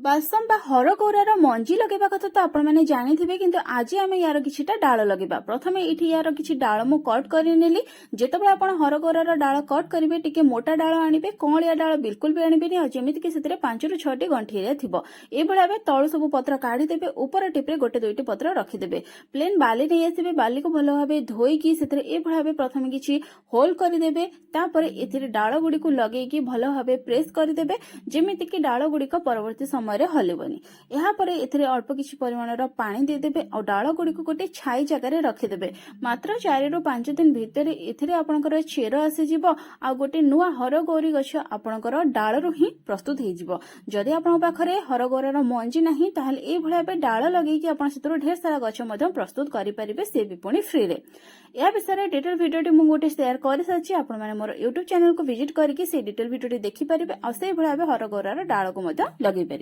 Balsam बा हरगौरार मंजी लगेबा कथा तो आपण मैंने जानी थे किंतु आज आम यार किछिटा डाल लगेबा। प्रथमे एठी यार किछि डाल मु कट करि नेली। जेतेबेले आपण हरगौरार डाल कट करिवे टिके मोटा डाल आनिबे, कणलिया डाल बिल्कुल भी आनिबेनी। आ जेमिति कि सेतिरे 5 रु 6 टी गंठिया थिबो। ए भला बे तळु सब पत्र काढी देबे, ऊपर टिपरे गोटे दुईटी पत्र रखि देबे। प्लेन बाली नै आसीबे, बाली को भलो भाबे धोई कि सेतिरे ए भला बे प्रथमे किछि होल करि देबे। तापरे एथिरे डाल गुडी को लगेई कि भलो भाबे प्रेस करि देबे, जेमिति कि डाल गुडी को परवर्ती समय हलबनी। यापरे एथिरे अल्प किछि परिमाणर पानी दे देबे और डाल गुडी को गोटे छाई जगह रखि देबे। मात्र 4 रु 5 दिन भितर एथिरे आपनकर चेर आसी जिवो आ गोटे नुआ हरगौरी गछ आपनकर डाल रु ही प्रस्तुत हे जिवो। जदि आपन पाखरे हरगौरार मंजी नाही ताहाले ए भला बे डाल लगेई कि आपन सेतरो ढेर सारा गछ मध्य प्रस्तुत करि परिबे, से भी पुणी फ्री रे। या विषय डिटेल वीडियोटी मु गोटे शेयर करि साची। आपन माने मोर YouTube चैनल को विजिट करके से डिटेल वीडियोटी देखि परिबे और से भला बे हरगौरार डाल को मध्य लगेई परिबे।